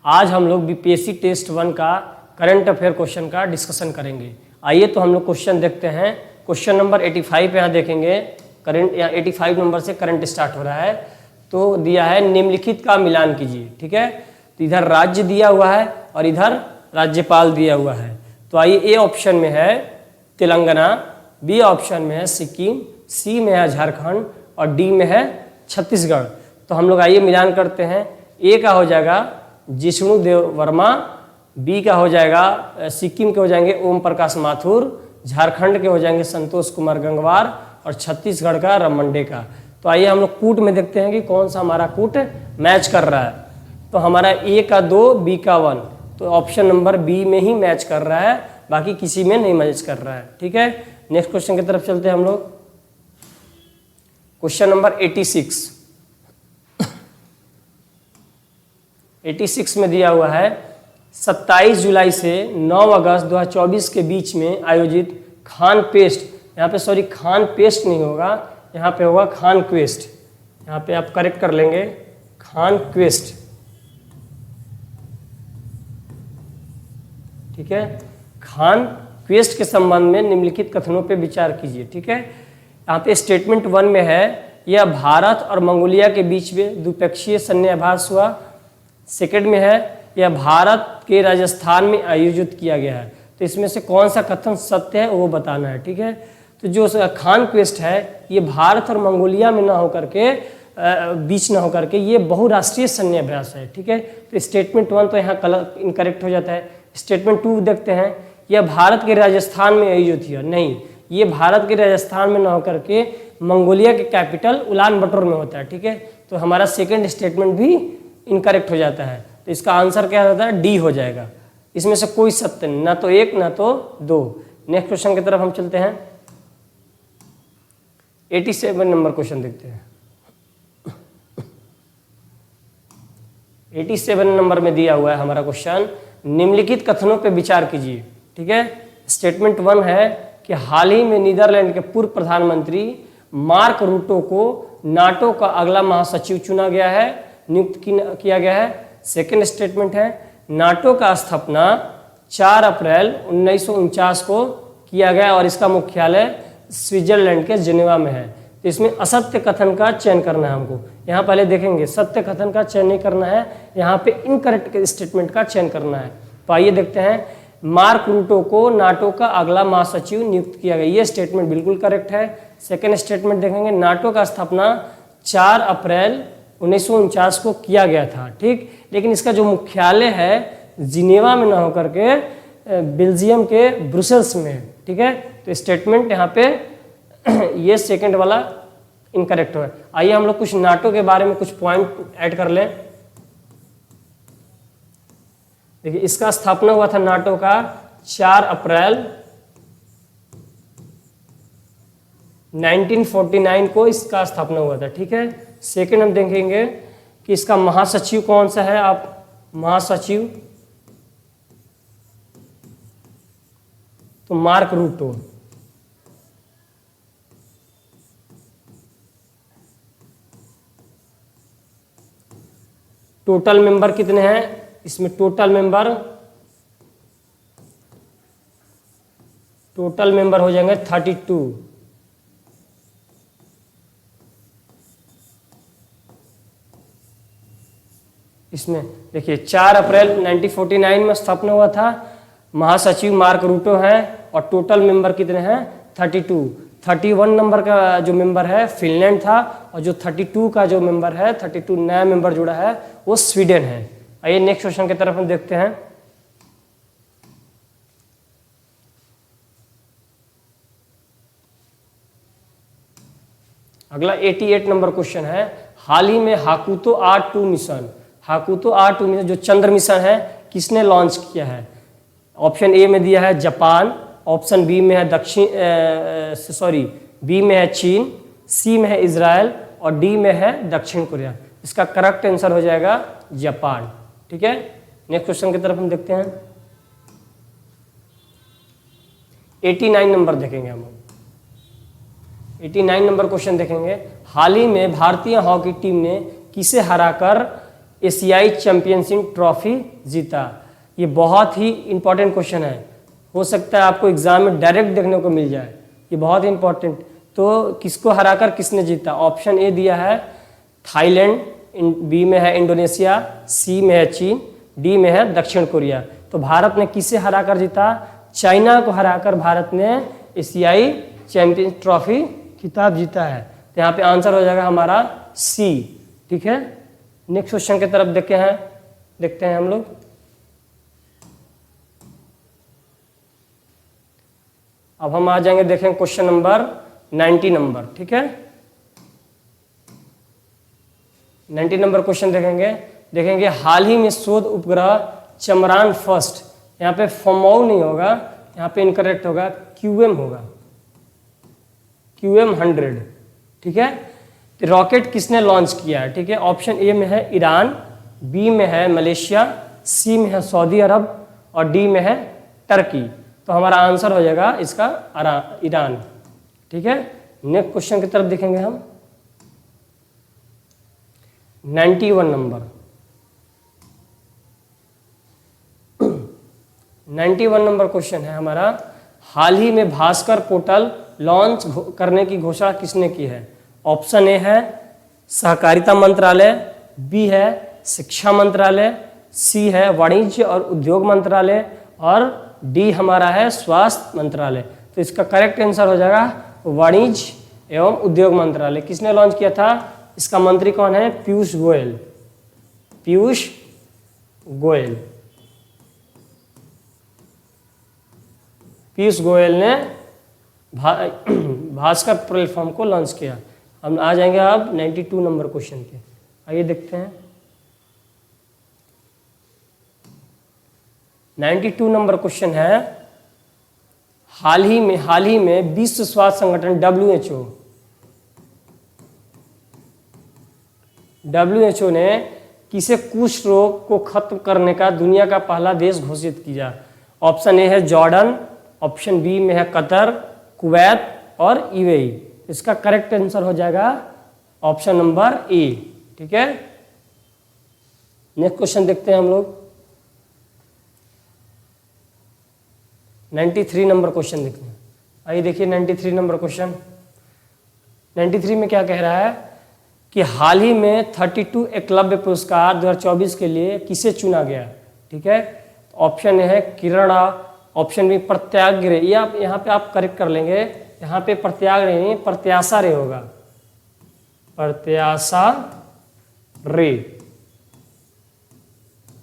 आज हम लोग बीपीएससी टेस्ट 1 का करंट अफेयर क्वेश्चन का डिस्कशन करेंगे। आइए तो हम लोग क्वेश्चन देखते हैं। क्वेश्चन नंबर 85 यहाँ देखेंगे। करंट या 85 नंबर से करंट स्टार्ट हो रहा है। तो दिया है निम्नलिखित का मिलान कीजिए। ठीक है, तो इधर राज्य दिया हुआ है और इधर राज्यपाल दिया हुआ है। तो आइए ए ऑप्शन में है तेलंगाना, बी ऑप्शन में है सिक्किम, सी में है झारखंड और डी में है छत्तीसगढ़। तो हम लोग आइए मिलान करते हैं। ए का हो जाएगा जिष्णु देव वर्मा, बी का हो जाएगा सिक्किम के हो जाएंगे ओम प्रकाश माथुर, झारखंड के हो जाएंगे संतोष कुमार गंगवार और छत्तीसगढ़ का रमंडे का। तो आइए हम लोग कूट में देखते हैं कि कौन सा हमारा कूट मैच कर रहा है। तो हमारा ए का 2, बी का 1, तो ऑप्शन नंबर बी में ही मैच कर रहा है, बाकी किसी में नहीं मैच कर रहा है। ठीक है, नेक्स्ट क्वेश्चन की तरफ चलते हैं हम लोग। क्वेश्चन नंबर 86 में दिया हुआ है 27 जुलाई से 9 अगस्त 2024 के बीच में आयोजित खान पेस्ट, यहाँ पे सॉरी खान पेस्ट नहीं होगा, यहाँ पे होगा खान क्वेस्ट। यहाँ पे आप करेक्ट कर लेंगे, खान क्वेस्ट। ठीक है, खान क्वेस्ट के संबंध में निम्नलिखित कथनों पे विचार कीजिए। ठीक है, यहाँ पे स्टेटमेंट 1 में है यह भारत और मंगोलिया के बीच में द्विपक्षीय सैन्य अभ्यास हुआ। सेकंड में है यह भारत के राजस्थान में आयोजित किया गया है। तो इसमें से कौन सा कथन सत्य है वो बताना है। ठीक है, तो जो खान क्वेस्ट है ये भारत और मंगोलिया में ना होकर के बीच ना होकर के ये बहुराष्ट्रीय सैन्य अभ्यास है। ठीक है, तो स्टेटमेंट 1 तो यहाँ इनकरेक्ट हो जाता है। स्टेटमेंट 2 देखते हैं, यह भारत के राजस्थान में आयोजित हुआ, नहीं, ये भारत के राजस्थान में ना होकर के मंगोलिया के कैपिटल उलान बटोर में होता है। ठीक है, तो हमारा सेकंड स्टेटमेंट भी इनकरेक्ट हो जाता है। तो इसका आंसर क्या होता है, डी हो जाएगा। इसमें से कोई सत्य नहीं, ना तो 1 ना तो 2। नेक्स्ट क्वेश्चन की तरफ हम चलते हैं। 87 नंबर क्वेश्चन देखते हैं। 87 नंबर में दिया हुआ है हमारा क्वेश्चन, निम्नलिखित कथनों पर विचार कीजिए। ठीक है, स्टेटमेंट 1 है कि हाल ही में नीदरलैंड के पूर्व प्रधानमंत्री मार्क रूटो को नाटो का अगला महासचिव चुना गया है, नियुक्त किया गया है। सेकेंड स्टेटमेंट है नाटो का स्थापना 4 अप्रैल 1949 को किया गया और इसका मुख्यालय स्विट्जरलैंड के जेनेवा में है। तो इसमें असत्य कथन का चयन करना है हमको। यहाँ पहले देखेंगे, सत्य कथन का चयन नहीं करना है, यहाँ पे इनकरेक्ट स्टेटमेंट का चयन करना है। तो आइए देखते हैं, मार्क रूटो को नाटो का अगला महासचिव नियुक्त किया गया, ये स्टेटमेंट बिल्कुल करेक्ट है। सेकेंड स्टेटमेंट देखेंगे, नाटो का स्थापना 4 अप्रैल 1949 को किया गया था। ठीक, लेकिन इसका जो मुख्यालय है जिनेवा में ना होकर के बेल्जियम के ब्रुसेल्स में है। ठीक है, तो स्टेटमेंट यहाँ पे ये सेकंड वाला इनकरेक्ट है। आइए हम लोग कुछ नाटो के बारे में कुछ पॉइंट ऐड कर लें। देखिए, इसका स्थापना हुआ था नाटो का 4 अप्रैल 1949 को इसका स्थापना हुआ था। ठीक है, सेकंड हम देखेंगे कि इसका महासचिव कौन सा है। आप महासचिव तो मार्क रूटो। टोटल मेंबर कितने हैं इसमें, टोटल मेंबर हो जाएंगे 32। इसमें देखिए 4 अप्रैल 1949 में स्थापना हुआ था, महासचिव मार्क रूटो है और टोटल मेंबर कितने हैं 32। 31 नंबर का जो मेंबर है फिनलैंड था और जो 32 का जो मेंबर है 32 नया मेंबर जुड़ा है वो स्वीडन है। आइए नेक्स्ट क्वेश्चन की तरफ हम देखते हैं। अगला 88 नंबर क्वेश्चन है, हाल ही में हाकुतो R2 मिशन, हाकुतो R2 मिशन जो चंद्र मिशन है किसने लॉन्च किया है। ऑप्शन ए में दिया है जापान, ऑप्शन बी में है बी में है चीन, सी में है इजराइल और डी में है दक्षिण कोरिया। इसका करेक्ट आंसर हो जाएगा जापान। ठीक है, नेक्स्ट क्वेश्चन की तरफ हम देखते हैं। 89 नंबर देखेंगे हम। 89 नंबर क्वेश्चन देखेंगे, हाल ही में भारतीय हॉकी टीम ने किसे हराकर एशियाई चैंपियनशिप ट्रॉफी जीता? ये बहुत ही इंपॉर्टेंट क्वेश्चन है, हो सकता है आपको एग्जाम में डायरेक्ट देखने को मिल जाए, ये बहुत ही इंपॉर्टेंट। तो किसको हराकर किसने जीता? ऑप्शन ए दिया है थाईलैंड, बी में है इंडोनेशिया, सी में है चीन, डी में है दक्षिण कोरिया। तो भारत ने किसे हराकर जीता? चाइना को हराकर भारत ने एशियाई चैंपियन ट्रॉफी खिताब जीता है। तो यहाँ पे आंसर हो जाएगा हमारा सी। ठीक है, नेक्स्ट क्वेश्चन की तरफ देखते हैं हम लोग। अब हम आ जाएंगे, देखें क्वेश्चन नंबर 90 नंबर। ठीक है, 90 नंबर क्वेश्चन देखेंगे हाल ही में शोध उपग्रह चमरान फर्स्ट, यहाँ पे फॉर्माउ नहीं होगा, यहाँ पे इनकरेक्ट होगा, QM होगा, QM 100। ठीक है, तो रॉकेट किसने लॉन्च किया है? ठीक है, ऑप्शन ए में है ईरान, बी में है मलेशिया, सी में है सऊदी अरब और डी में है टर्की। तो हमारा आंसर हो जाएगा इसका ईरान। ठीक है, नेक्स्ट क्वेश्चन की तरफ देखेंगे हम। 91 नंबर 91 नंबर क्वेश्चन है हमारा, हाल ही में भास्कर पोर्टल लॉन्च करने की घोषणा किसने की है? ऑप्शन ए है सहकारिता मंत्रालय, बी है शिक्षा मंत्रालय, सी है वाणिज्य और उद्योग मंत्रालय और डी हमारा है स्वास्थ्य मंत्रालय। तो इसका करेक्ट आंसर हो जाएगा वाणिज्य एवं उद्योग मंत्रालय। किसने लॉन्च किया था? इसका मंत्री कौन है? पीयूष गोयल। पीयूष गोयल, पीयूष गोयल ने भास्कर प्लेटफॉर्म को लॉन्च किया। हम आ जाएंगे अब 92 नंबर क्वेश्चन पे, आइए देखते हैं। 92 नंबर क्वेश्चन है, हाल ही में विश्व स्वास्थ्य संगठन WHO ने किसे कुष्ठ रोग को खत्म करने का दुनिया का पहला देश घोषित किया? ऑप्शन ए है जॉर्डन, ऑप्शन बी में है कतर, कुवैत और यूएई। इसका करेक्ट आंसर हो जाएगा ऑप्शन नंबर ए। ठीक है, नेक्स्ट क्वेश्चन देखते हैं हम लोग। 93 नंबर क्वेश्चन देखते हैं, आइए देखिए 93 नंबर क्वेश्चन। 93 में क्या कह रहा है कि हाल ही में 32 एकलव्य पुरस्कार 2024 के लिए किसे चुना गया? ठीक है, ऑप्शन ए है किरण, ऑप्शन बी प्रत्याग्रह, या यहाँ पे आप करेक्ट कर लेंगे, यहाँ पे प्रत्याग्रह नहीं प्रत्याशा रे होगा, प्रत्याशा रे।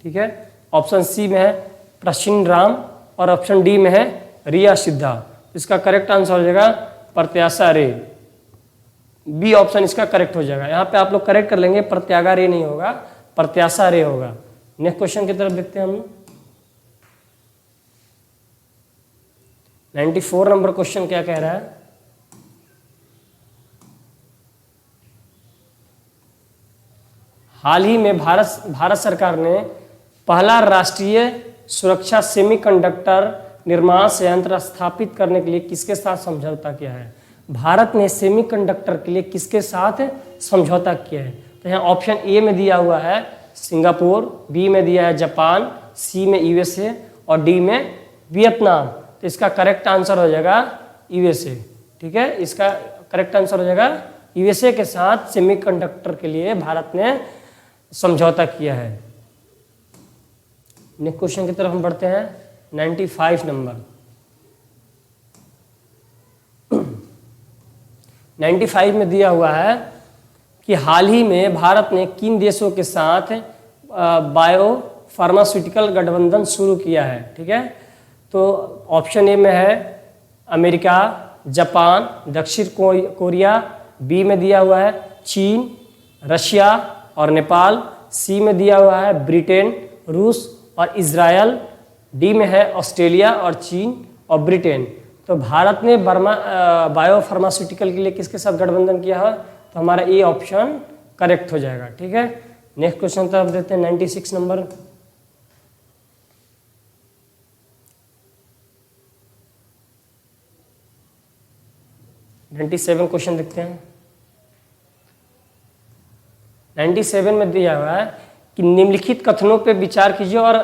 ठीक है, ऑप्शन सी में है प्रसिन राम और ऑप्शन डी में है रिया सिद्धा। इसका करेक्ट आंसर हो जाएगा प्रत्याशा रे, बी ऑप्शन इसका करेक्ट हो जाएगा। यहाँ पे आप लोग करेक्ट कर लेंगे, प्रत्यागा रे नहीं होगा, प्रत्याशा रे होगा। नेक्स्ट क्वेश्चन की तरफ देखते हैं हम लोग। 94 नंबर क्वेश्चन क्या कह रहा है? हाल ही में भारत सरकार ने पहला राष्ट्रीय सुरक्षा सेमीकंडक्टर निर्माण संयंत्र स्थापित करने के लिए किसके साथ समझौता किया है? भारत ने सेमीकंडक्टर के लिए किसके साथ समझौता किया है? तो यहाँ ऑप्शन ए में दिया हुआ है सिंगापुर, बी में दिया है जापान, सी में USA और डी में वियतनाम। तो इसका करेक्ट आंसर हो जाएगा USA। ठीक है, इसका करेक्ट आंसर हो जाएगा USA के साथ सेमीकंडक्टर के लिए भारत ने समझौता किया है। नेक्स्ट क्वेश्चन की तरफ हम बढ़ते हैं। 95 नंबर 95 में दिया हुआ है कि हाल ही में भारत ने किन देशों के साथ बायो फार्मास्यूटिकल गठबंधन शुरू किया है? ठीक है, तो ऑप्शन ए में है अमेरिका, जापान, दक्षिण कोरिया, बी में दिया हुआ है चीन, रशिया और नेपाल, सी में दिया हुआ है ब्रिटेन, रूस और इजराइल, डी में है ऑस्ट्रेलिया और चीन और ब्रिटेन। तो भारत ने बायो फार्मास्यूटिकल के लिए किसके साथ गठबंधन किया है? तो हमारा ए ऑप्शन करेक्ट हो जाएगा। ठीक है, नेक्स्ट क्वेश्चन तरफ देते हैं। 96 नंबर 97 क्वेश्चन देखते हैं। 97 में दिया हुआ है कि निम्नलिखित कथनों पे विचार कीजिए और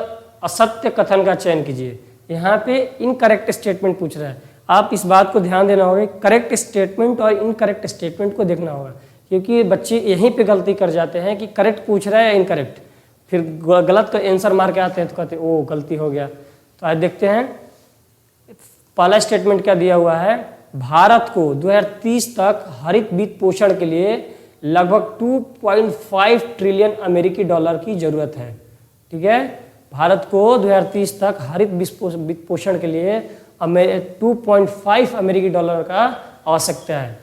असत्य कथन का चयन कीजिए। यहाँ पे इनकरेक्ट स्टेटमेंट पूछ रहा है, आप इस बात को ध्यान देना होगा, करेक्ट स्टेटमेंट और इनकरेक्ट स्टेटमेंट को देखना होगा, क्योंकि बच्चे यहीं पे गलती कर जाते हैं कि करेक्ट पूछ रहा है या इनकरेक्ट, फिर गलत का आंसर मार के आते हैं तो कहते हैं ओ गलती हो गया। तो आज देखते हैं पहला स्टेटमेंट क्या दिया हुआ है, भारत को 2030 तक हरित वित्त पोषण के लिए लगभग 2.5 ट्रिलियन अमेरिकी डॉलर की जरूरत है। ठीक है, भारत को 2030 तक हरित वित्त पोषण के लिए 2.5 अमेरिकी डॉलर का आवश्यकता है।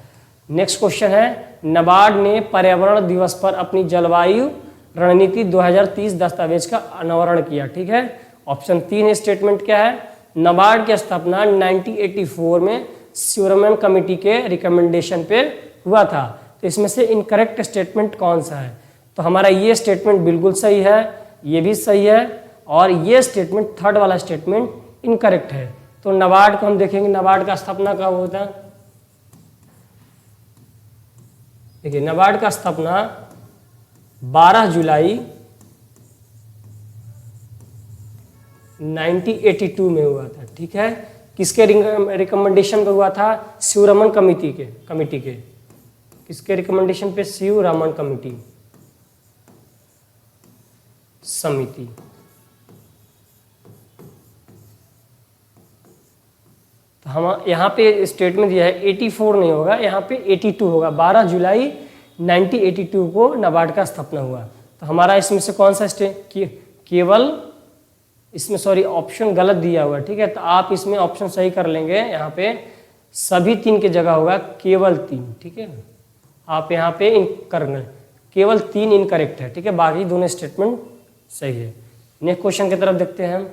नेक्स्ट क्वेश्चन है, नाबार्ड ने पर्यावरण दिवस पर अपनी जलवायु रणनीति 2030 दस्तावेज का अनावरण किया। ठीक है, ऑप्शन 3 स्टेटमेंट क्या है, नाबार्ड की स्थापना 1984 में शिवरमन कमेटी के रिकमेंडेशन पे हुआ था। तो इसमें से इनकरेक्ट स्टेटमेंट कौन सा है, तो हमारा ये स्टेटमेंट बिल्कुल सही है, ये भी सही है, और ये स्टेटमेंट थर्ड वाला स्टेटमेंट इनकरेक्ट है। तो नाबार्ड को हम देखेंगे, नाबार्ड का स्थापना कब होता है, देखिए नाबार्ड का स्थापना 12 जुलाई 1982 में हुआ था। ठीक है, किसके रिकमेंडेशन पे हुआ था, शिवरमन कमेटी के किसके रिकमेंडेशन पे, शिवरमन कमेटी समिति। तो हम यहाँ पे स्टेटमेंट दिया है 84 नहीं होगा, यहाँ पे 82 होगा, 12 जुलाई 1982 को नाबार्ड का स्थापना हुआ। तो हमारा इसमें से कौन सा केवल इसमें सॉरी ऑप्शन गलत दिया हुआ है। ठीक है, तो आप इसमें ऑप्शन सही कर लेंगे, यहाँ पे सभी 3 की जगह होगा केवल 3। ठीक है, आप यहाँ पे करना केवल 3 इनकरेक्ट है। ठीक है, बाकी दोनों स्टेटमेंट सही है। नेक्स्ट क्वेश्चन की तरफ देखते हैं हम।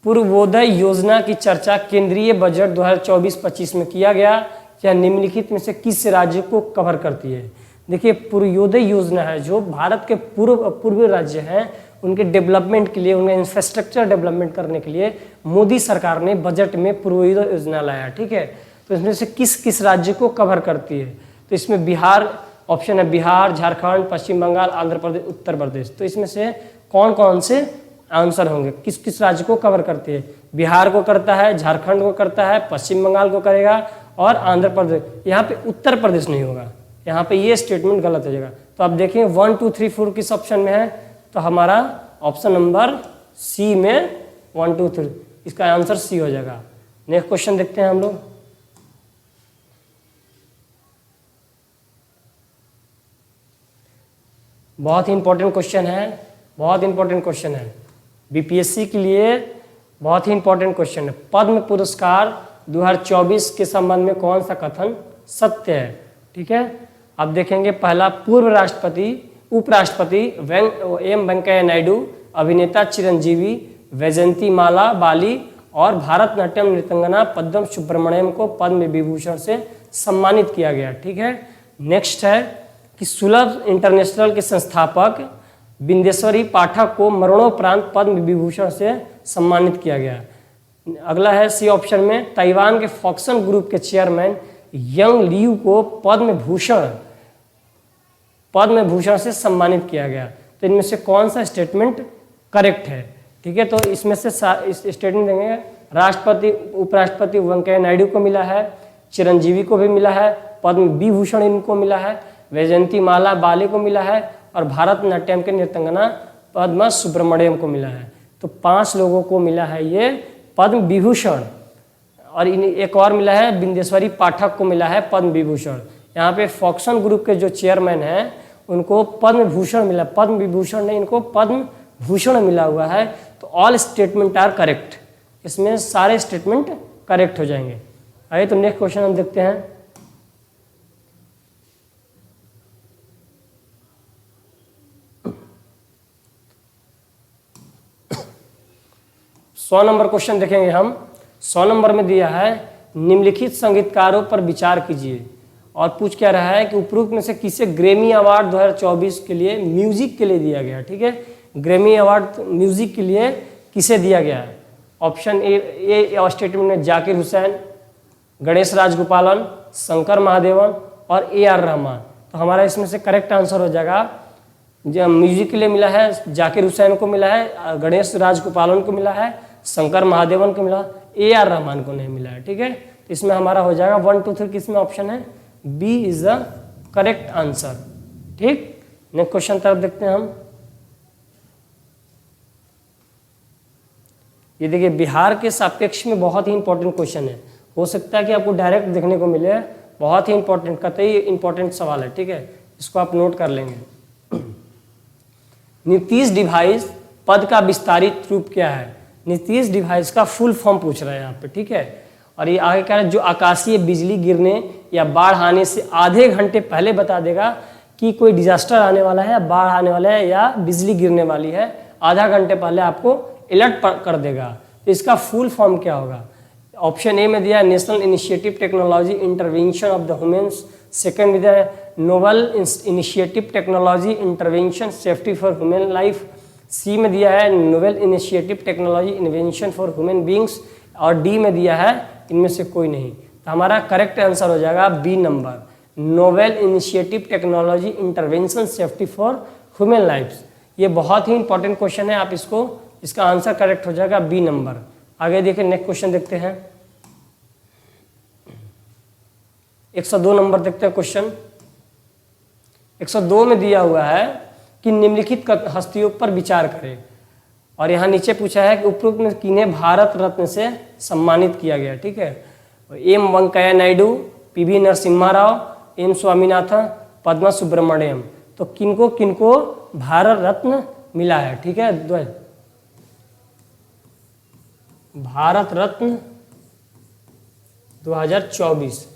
पूर्वोदय योजना की चर्चा केंद्रीय बजट 2024-25 में किया गया, क्या निम्नलिखित में से किस राज्य को कवर करती है। देखिए पूर्वोदय योजना है जो भारत के पूर्वी राज्य हैं उनके डेवलपमेंट के लिए, उनके इंफ्रास्ट्रक्चर डेवलपमेंट करने के लिए मोदी सरकार ने बजट में पूर्वोदय योजना लाया। ठीक है, तो इसमें से किस किस राज्य को कवर करती है, तो इसमें बिहार ऑप्शन है, बिहार, झारखंड, पश्चिम बंगाल, आंध्र प्रदेश, उत्तर प्रदेश। तो इसमें से कौन कौन से आंसर होंगे, किस किस राज्य को कवर करती है, बिहार को करता है, झारखंड को करता है, पश्चिम बंगाल को करेगा और आंध्र प्रदेश। यहाँ पे उत्तर प्रदेश नहीं होगा, यहाँ पे ये स्टेटमेंट गलत हो जाएगा। तो आप देखें 1 2 3 4 किस ऑप्शन में है, तो हमारा ऑप्शन नंबर सी में 1 2 3 इसका आंसर सी हो जाएगा। नेक्स्ट क्वेश्चन देखते हैं हम लोग। बहुत ही इंपॉर्टेंट क्वेश्चन है, बहुत इंपॉर्टेंट क्वेश्चन है, बीपीएससी के लिए बहुत ही इंपॉर्टेंट क्वेश्चन है। पद्म पुरस्कार 2024 के संबंध में कौन सा कथन सत्य है। ठीक है, अब देखेंगे पहला, पूर्व राष्ट्रपति उपराष्ट्रपति एम वेंकैया नायडू, अभिनेता चिरंजीवी, वैजयंतीमाला बाली और भारतनाट्यम नृत्यंगना पद्म सुब्रमण्यम को पद्म विभूषण से सम्मानित किया गया। ठीक है, नेक्स्ट है कि सुलभ इंटरनेशनल के संस्थापक बिंदेश्वरी पाठक को मरणोपरांत पद्म विभूषण से सम्मानित किया गया। अगला है सी ऑप्शन में, ताइवान के फॉक्सन ग्रुप के चेयरमैन यंग लियू को पद्म भूषण से सम्मानित किया गया। तो इनमें से कौन सा स्टेटमेंट करेक्ट है। ठीक है, तो इसमें से स्टेटमेंट देंगे, राष्ट्रपति उपराष्ट्रपति वेंकैया नायडू को मिला है, चिरंजीवी को भी मिला है, पद्म विभूषण इनको मिला है, वैजयंतीमाला बाली को मिला है और भारतनाट्यम के नृत्यंगना पद्मा सुब्रमण्यम को मिला है। तो 5 लोगों को मिला है ये पद्म विभूषण, और एक और मिला है बिंदेश्वरी पाठक को मिला है पद्म विभूषण। यहाँ पे फॉक्सन ग्रुप के जो चेयरमैन हैं उनको पद्म भूषण मिला, पद्म विभूषण नहीं, इनको पद्म भूषण मिला हुआ है। तो ऑल स्टेटमेंट आर करेक्ट, इसमें सारे स्टेटमेंट करेक्ट हो जाएंगे। आइए तो नेक्स्ट क्वेश्चन हम देखते हैं। सौ नंबर क्वेश्चन देखेंगे हम। 100 नंबर में दिया है निम्नलिखित संगीतकारों पर विचार कीजिए, और पूछ क्या रहा है कि उपरोक्त में से किसे ग्रैमी अवार्ड 2024 के लिए म्यूजिक के लिए दिया गया। ठीक है, ग्रैमी अवार्ड म्यूजिक के लिए किसे दिया गया है। ऑप्शन ए स्टेटमेंट में जाकिर हुसैन, गणेश राजगोपालन, शंकर महादेवन और AR रहमान। तो हमारा इसमें से करेक्ट आंसर हो जाएगा, जो म्यूजिक के लिए मिला है जाकिर हुसैन को मिला है, गणेश राजगोपालन को मिला है, शंकर महादेवन को मिला, AR रहमान को नहीं मिला है। ठीक है, तो इसमें हमारा हो जाएगा 1 2 3 किसमें ऑप्शन है, B is the correct answer. ठीक, नेक्स्ट क्वेश्चन तरफ देखते हैं हम। ये देखिए बिहार के सापेक्ष में बहुत ही इंपॉर्टेंट क्वेश्चन है, हो सकता है कि आपको डायरेक्ट देखने को मिले, बहुत ही इंपॉर्टेंट, कतई इंपॉर्टेंट सवाल है। ठीक है, इसको आप नोट कर लेंगे। नीतीश डिवाइस पद का विस्तारित रूप क्या है? नीतीश डिवाइस का फुल फॉर्म पूछ रहा है यहाँ पे। ठीक है, और ये आगे कह रहा है जो आकाशीय बिजली गिरने या बाढ़ आने से आधे घंटे पहले बता देगा कि कोई डिजास्टर आने वाला है, बाढ़ आने वाला है या बिजली गिरने वाली है, आधा घंटे पहले आपको अलर्ट कर देगा। तो इसका फुल फॉर्म क्या होगा? ऑप्शन ए में दिया है national initiative technology intervention of the humans, second में दिया है novel initiative technology intervention safety for human life, C में दिया है novel initiative technology invention for human beings, और डी में दिया है इनमें से कोई नहीं। तो हमारा करेक्ट आंसर हो जाएगा B number, novel initiative technology intervention safety for human life. ये बहुत ही इंपॉर्टेंट क्वेश्चन है, आप इसको, इसका आंसर करेक्ट हो जाएगा बी नंबर। आगे देखिए नेक्स्ट क्वेश्चन देखते हैं, 102 नंबर देखते हैं क्वेश्चन। 102 में दिया हुआ है कि निम्नलिखित हस्तियों पर विचार करें, और यहाँ नीचे पूछा है कि उपरोक्त में किन्हें भारत रत्न से सम्मानित किया गया। ठीक है, M Venkaiah Naidu, PV Narasimha Rao, M Swaminathan, Padma Subrahmanyam. तो किनको किनको भारत रत्न मिला है? ठीक है, भारत रत्न 2024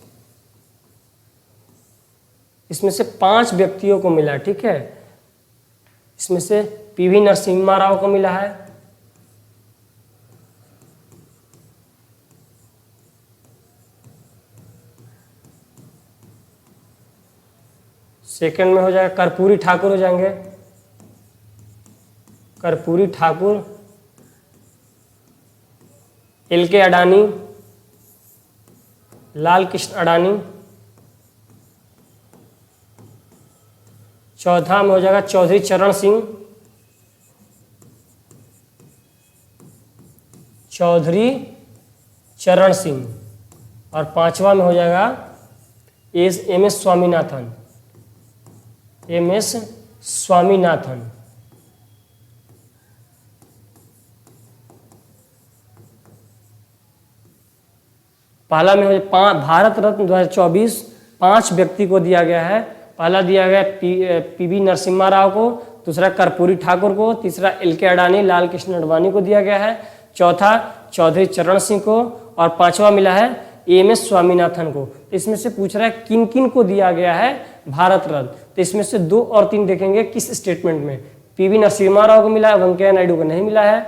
इसमें से 5 व्यक्तियों को मिला है। ठीक है, इसमें से PV नरसिम्हा राव को मिला है, सेकंड में हो जाएगा कर्पूरी ठाकुर हो जाएंगे, कर्पूरी ठाकुर, LK अडानी, लाल कृष्ण अडानी, चौथा में हो जाएगा चौधरी चरण सिंह, चौधरी चरण सिंह, और पांचवा में हो जाएगा MS स्वामीनाथन, MS स्वामीनाथन। पहला में हो भारत रत्न 2024 5 व्यक्ति को दिया गया है। पहला दिया गया PV नरसिम्हा राव को, दूसरा कर्पूरी ठाकुर को, तीसरा LK अडानी, लाल कृष्ण अडवाणी को दिया गया है, चौथा चौधरी चरण सिंह को, और पांचवा मिला है MS स्वामीनाथन को। तो इसमें से पूछ रहा है किन किन को दिया गया है भारत रत्न। तो इसमें से 2 और 3 देखेंगे किस स्टेटमेंट में। PV नरसिम्हा राव को मिला है, वेंकैया नायडू को नहीं मिला है,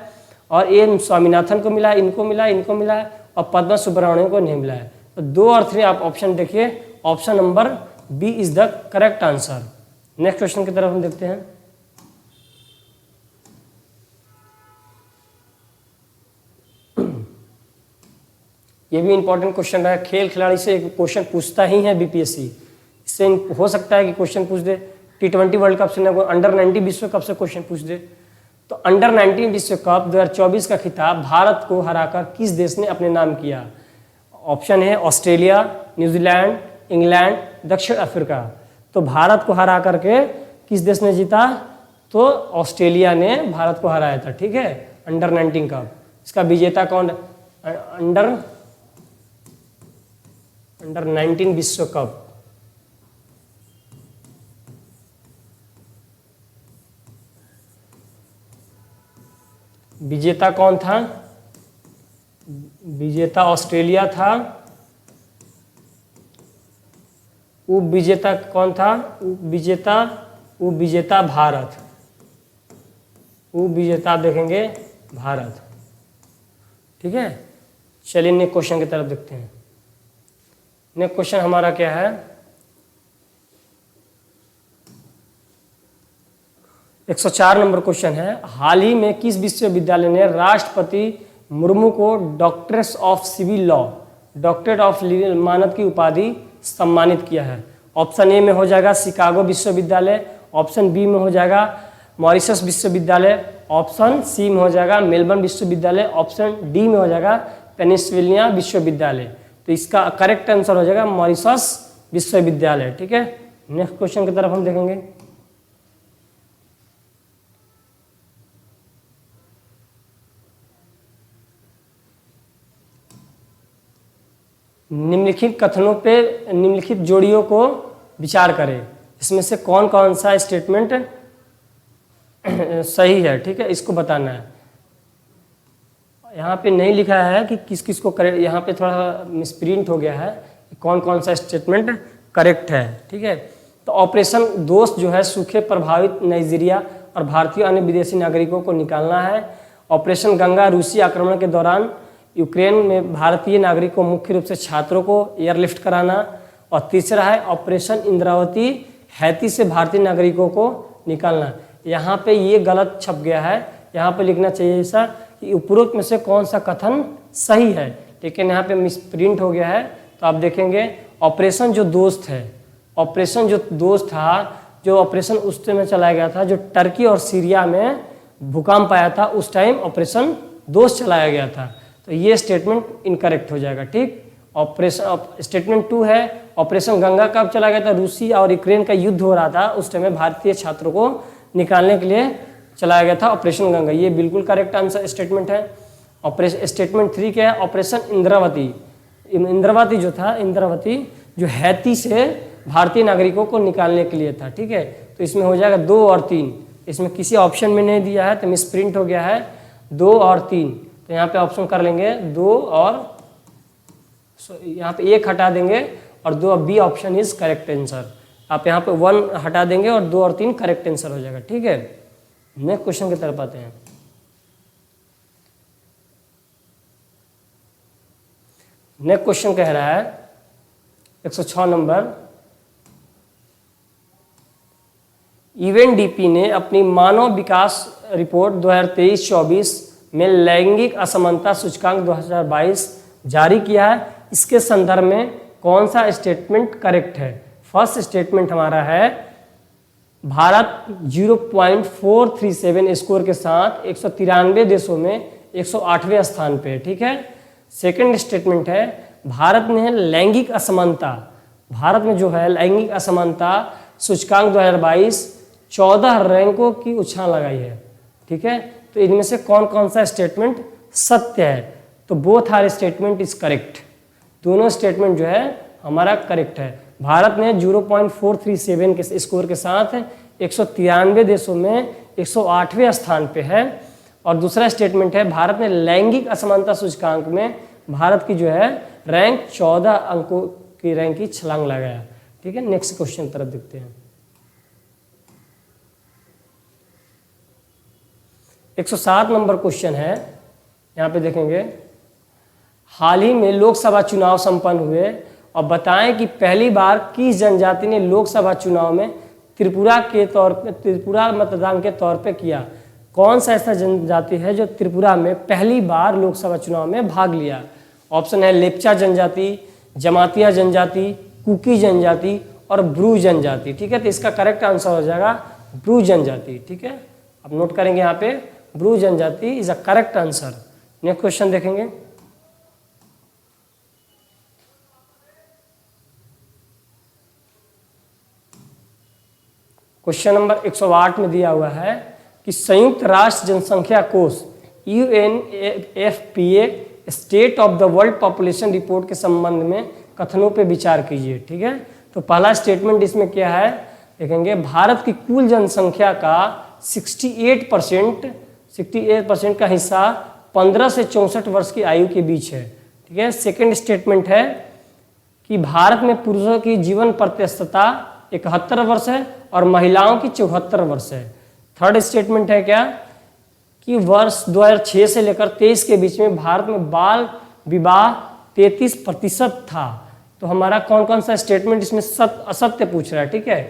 और M स्वामीनाथन को मिला है, इनको मिला है, इनको मिला है, और पद्मा सुब्रमण्यम को नहीं मिला है। तो 2 और 3 आप ऑप्शन देखिए, option number B is the correct answer. Next question की तरफ हम देखते हैं। ये भी इंपॉर्टेंट क्वेश्चन है, खेल खिलाड़ी से एक क्वेश्चन पूछता ही है BPSC, इससे हो सकता है कि क्वेश्चन पूछ दे, T20 वर्ल्ड कप से, अंडर 19 विश्व कप से क्वेश्चन पूछ दे। तो अंडर 19 विश्व कप 2024 का खिताब भारत को हराकर किस देश ने अपने नाम किया? ऑप्शन है ऑस्ट्रेलिया, न्यूजीलैंड, इंग्लैंड, दक्षिण अफ्रीका। तो भारत को हरा करके किस देश ने जीता? तो ऑस्ट्रेलिया ने भारत को हराया था। ठीक है, अंडर 19 कप। इसका विजेता कौन? अंडर 19 विश्व कप। विजेता कौन था? विजेता ऑस्ट्रेलिया था। उप विजेता कौन था? उप विजेता भारत। उप विजेता देखेंगे भारत। ठीक है, चलिए नेक्स्ट क्वेश्चन की तरफ देखते हैं। नेक्स्ट क्वेश्चन हमारा क्या है? 104 नंबर क्वेश्चन है, हाल ही में किस विश्वविद्यालय ने राष्ट्रपति मुर्मू को doctorate of civil law doctorate of मानद की उपाधि सम्मानित किया है? ऑप्शन ए में हो जाएगा शिकागो विश्वविद्यालय, ऑप्शन बी में हो जाएगा मॉरिशस विश्वविद्यालय, ऑप्शन सी में हो जाएगा मेलबर्न विश्वविद्यालय, ऑप्शन डी में हो जाएगा पेनिसिल्वेनिया विश्वविद्यालय। तो इसका करेक्ट आंसर हो जाएगा मॉरिशस विश्वविद्यालय। ठीक है, नेक्स्ट क्वेश्चन की तरफ हम देखेंगे। निम्नलिखित कथनों पे निम्नलिखित जोड़ियों को विचार करें, इसमें से कौन कौन सा स्टेटमेंट सही है? ठीक है, इसको बताना है। यहाँ पे नहीं लिखा है कि किस किस को करेक्ट, यहाँ पे थोड़ा मिसप्रिंट हो गया है कि कौन कौन सा स्टेटमेंट करेक्ट है। ठीक है, तो ऑपरेशन दोस्त जो है सूखे प्रभावित नाइजीरिया और भारतीय अन्य विदेशी नागरिकों को निकालना है। ऑपरेशन गंगा रूसी आक्रमण के दौरान यूक्रेन में भारतीय नागरिकों मुख्य रूप से छात्रों को एयरलिफ्ट कराना। और तीसरा है ऑपरेशन इंद्रावती हैती से भारतीय नागरिकों को निकालना। यहाँ पे ये गलत छप गया है, यहाँ पे लिखना चाहिए ऐसा कि उपरोक्त में से कौन सा कथन सही है, लेकिन यहाँ पे मिसप्रिंट हो गया है। तो आप देखेंगे ऑपरेशन जो दोस्त है, ऑपरेशन जो दोस्त था, जो ऑपरेशन उस समय चलाया गया था जो टर्की और सीरिया में भूकंप आया था, उस टाइम ऑपरेशन दोस्त चलाया गया था। तो ये स्टेटमेंट इनकरेक्ट हो जाएगा। ठीक, ऑपरेशन स्टेटमेंट 2 है ऑपरेशन गंगा कब चलाया गया था? रूसी और यूक्रेन का युद्ध हो रहा था, उस टाइम में भारतीय छात्रों को निकालने के लिए चलाया गया था ऑपरेशन गंगा। ये बिल्कुल करेक्ट आंसर स्टेटमेंट है। ऑपरेशन स्टेटमेंट 3 क्या है? ऑपरेशन इंद्रावती। इंद्रावती जो था, इंद्रावती जो हैती से भारतीय नागरिकों को निकालने के लिए था। ठीक है, तो इसमें हो जाएगा 2 और 3। इसमें किसी ऑप्शन में नहीं दिया है तो मिसप्रिंट हो गया है 2 और 3। तो यहाँ पे ऑप्शन कर लेंगे 2 और यहाँ पे 1 हटा देंगे और 2, B option is correct answer. आप यहाँ पे 1 हटा देंगे और 2 और 3 करेक्ट आंसर हो जाएगा। ठीक है, नेक्स्ट क्वेश्चन की तरफ आते हैं। नेक्स्ट क्वेश्चन कह रहा है 106 नंबर, यूएनडीपी ने अपनी मानव विकास रिपोर्ट 2023-24 में लैंगिक असमानता सूचकांक 2022 जारी किया है। इसके संदर्भ में कौन सा स्टेटमेंट करेक्ट है? फर्स्ट स्टेटमेंट हमारा है भारत 0.437 स्कोर के साथ 193 देशों में 108वें स्थान पे है। ठीक है, सेकंड स्टेटमेंट है भारत ने लैंगिक असमानता, भारत में जो है लैंगिक असमानता सूचकांक 2022 14 रैंकों की उछाल लगाई है। ठीक है, तो इनमें से कौन कौन सा स्टेटमेंट सत्य है? तो both are statement is correct, दोनों स्टेटमेंट जो है हमारा करेक्ट है। भारत ने 0.437 के स्कोर के साथ 193 देशों में 108वें स्थान पे है। और दूसरा स्टेटमेंट है भारत ने लैंगिक असमानता सूचकांक में भारत की जो है रैंक 14 अंकों की रैंक की छलांग लगाया। ठीक है, नेक्स्ट क्वेश्चन तरफ देखते हैं। 107 नंबर क्वेश्चन है, यहाँ पे देखेंगे, हाल ही में लोकसभा चुनाव संपन्न हुए और बताएं कि पहली बार किस जनजाति ने लोकसभा चुनाव में त्रिपुरा मतदान के तौर पे किया? कौन सा ऐसा जनजाति है जो त्रिपुरा में पहली बार लोकसभा चुनाव में भाग लिया? ऑप्शन है लेप्चा जनजाति, जमातिया जनजाति, कुकी जनजाति और ब्रू जनजाति। ठीक है, तो इसका करेक्ट आंसर हो जाएगा ब्रू जनजाति। ठीक है, आप नोट करेंगे यहाँ पे ब्रू जनजाति is a correct answer. Next question देखेंगे। क्वेश्चन नंबर 108 में दिया हुआ है कि संयुक्त राष्ट्र जनसंख्या कोष UNFPA state of the world population report के संबंध में कथनों पे विचार कीजिए। ठीक है, तो पहला स्टेटमेंट इसमें क्या है देखेंगे, भारत की कुल जनसंख्या का 68% का हिस्सा 15 से 64 वर्ष की आयु के बीच है। ठीक है, सेकेंड स्टेटमेंट है कि भारत में पुरुषों की जीवन प्रतिशतता 71 वर्ष है और महिलाओं की 74 वर्ष है। थर्ड स्टेटमेंट है क्या कि वर्ष 2006 से लेकर 23 के बीच में भारत में बाल विवाह 33% था। तो हमारा कौन कौन सा स्टेटमेंट इसमें असत्य पूछ रहा है? ठीक है,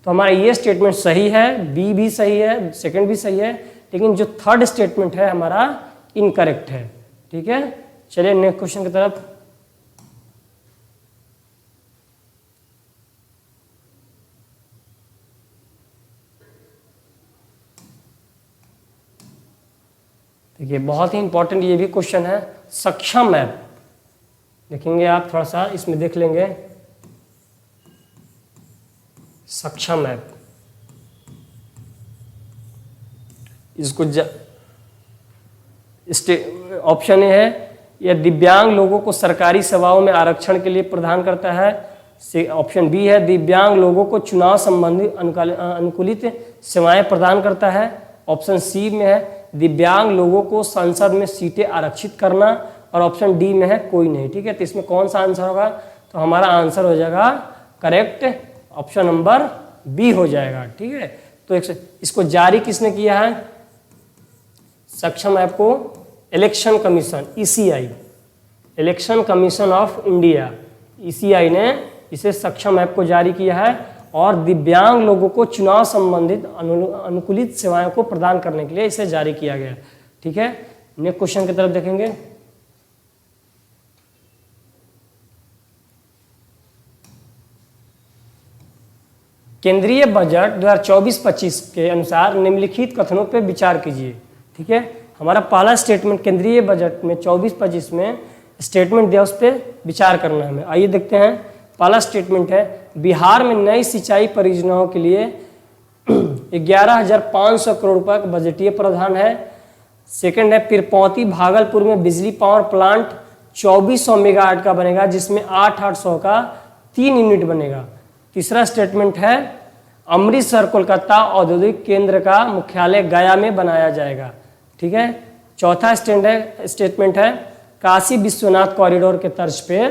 तो हमारा ये स्टेटमेंट सही है, बी भी सही है, सेकंड भी सही है, लेकिन जो थर्ड स्टेटमेंट है हमारा इनकरेक्ट है। ठीक है, चलिए नेक्स्ट क्वेश्चन की तरफ। देखिए बहुत ही इंपॉर्टेंट ये भी क्वेश्चन है, सक्षम ऐप। देखेंगे आप, थोड़ा सा इसमें देख लेंगे, सक्षम ऐप। इसको ऑप्शन ए है, यह दिव्यांग लोगों को सरकारी सेवाओं में आरक्षण के लिए प्रदान करता है। ऑप्शन बी है, दिव्यांग लोगों को चुनाव संबंधी अनुकूलित सेवाएं प्रदान करता है। ऑप्शन सी में है, दिव्यांग लोगों को संसद में सीटें आरक्षित करना। और ऑप्शन डी में है, कोई नहीं। ठीक है, तो इसमें कौन सा आंसर होगा? तो हमारा आंसर हो जाएगा करेक्ट ऑप्शन नंबर बी हो जाएगा। ठीक है, तो इसको जारी किसने किया है? सक्षम ऐप को election commission, ECI, election commission of India, ECI ने इसे सक्षम ऐप को जारी किया है और दिव्यांग लोगों को चुनाव संबंधित अनुकूलित सेवाओं को प्रदान करने के लिए इसे जारी किया गया। ठीक है, नेक्स्ट क्वेश्चन की तरफ देखेंगे। केंद्रीय बजट 2024-25 के अनुसार निम्नलिखित कथनों पर विचार कीजिए। ठीक है, हमारा पहला स्टेटमेंट केंद्रीय बजट में 24-25 में स्टेटमेंट दिया, उस पर विचार करना है हमें। आइए देखते हैं। पहला स्टेटमेंट है, बिहार में नई सिंचाई परियोजनाओं के लिए 11,500 करोड़ रुपए का बजटीय प्रावधान है। सेकंड है, पीरपौती भागलपुर में बिजली पावर प्लांट 2400 मेगावाट का बनेगा, जिसमें 800 का 3 यूनिट बनेगा। तीसरा स्टेटमेंट है, अमृतसर कोलकाता औद्योगिक केंद्र का मुख्यालय गया में बनाया जाएगा। ठीक है, चौथा स्टेटमेंट है, काशी विश्वनाथ कॉरिडोर के तर्ज पे,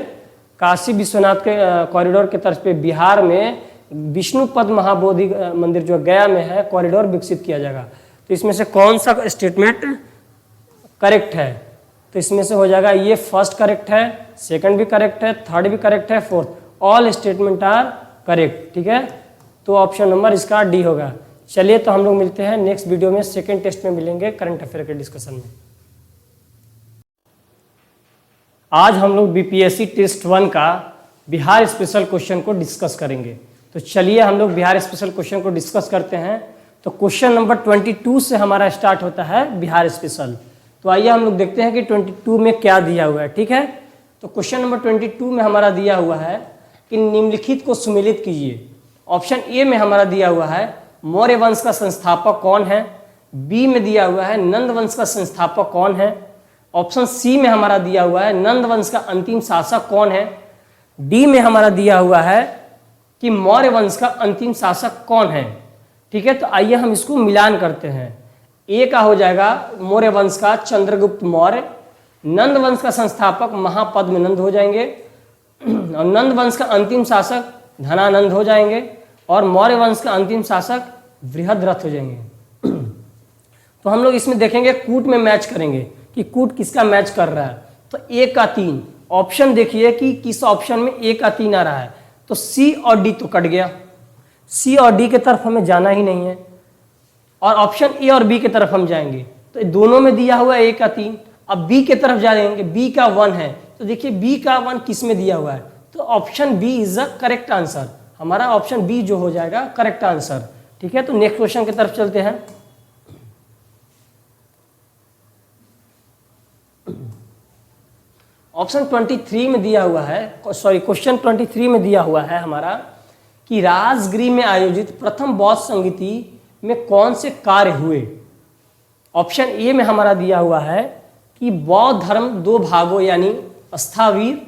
काशी विश्वनाथ के कॉरिडोर के तर्ज पे बिहार में विष्णुपद महाबोधि मंदिर जो गया में है, कॉरिडोर विकसित किया जाएगा। तो इसमें से कौन सा स्टेटमेंट करेक्ट है? तो इसमें से हो जाएगा, ये फर्स्ट करेक्ट है, सेकंड भी करेक्ट है, थर्ड भी करेक्ट है, fourth, all statement are correct. ठीक है, तो ऑप्शन नंबर इसका डी होगा। चलिए, तो हम लोग मिलते हैं नेक्स्ट वीडियो में, सेकंड टेस्ट में मिलेंगे करंट अफेयर के डिस्कशन में। आज हम लोग बीपीएससी टेस्ट 1 का बिहार स्पेशल क्वेश्चन को डिस्कस करेंगे। तो चलिए हम लोग बिहार स्पेशल क्वेश्चन को डिस्कस करते हैं। तो क्वेश्चन नंबर 22 से हमारा स्टार्ट होता है बिहार स्पेशल। तो आइए हम लोग देखते हैं कि 22 में क्या दिया हुआ है। ठीक है, तो क्वेश्चन नंबर 22 में हमारा दिया हुआ है कि निम्नलिखित को सुमेलित कीजिए। ऑप्शन ए में हमारा दिया हुआ है, मौर्य वंश का संस्थापक कौन है। बी में दिया हुआ है, नंद वंश का संस्थापक कौन है। ऑप्शन सी में हमारा दिया हुआ है, नंद वंश का अंतिम शासक कौन है। डी में हमारा दिया हुआ है कि मौर्य वंश का अंतिम शासक कौन है। ठीक है, तो आइए हम इसको मिलान करते हैं। ए का हो जाएगा मौर्य वंश का चंद्रगुप्त मौर्य, नंद वंश का संस्थापक महापद्मनंद हो जाएंगे, और नंद वंश का अंतिम शासक धनानंद हो जाएंगे, और मौर्य वंश का अंतिम शासक बृहद्रथ हो जाएंगे। तो हम लोग इसमें देखेंगे, कूट में मैच करेंगे कि कूट किसका मैच कर रहा है। तो ए का 3 ऑप्शन देखिए कि किस ऑप्शन में ए का 3 आ रहा है। तो सी और डी तो कट गया, सी और डी की तरफ हमें जाना ही नहीं है, और ऑप्शन ए और बी की तरफ हम जाएंगे। तो दोनों में दिया हुआ है ए का 3। अब बी की तरफ जाएंगे, बी का 1 है, तो देखिए बी का 1 किस में दिया हुआ है। तो option B is the correct answer. हमारा ऑप्शन बी जो हो जाएगा करेक्ट आंसर। ठीक है, तो नेक्स्ट क्वेश्चन की तरफ चलते हैं। ऑप्शन 23 में दिया हुआ है, सॉरी क्वेश्चन 23 में दिया हुआ है हमारा कि राजगृह में आयोजित प्रथम बौद्ध संगीति में कौन से कार्य हुए। ऑप्शन ए में हमारा दिया हुआ है कि बौद्ध धर्म 2 भागों यानी स्थावीर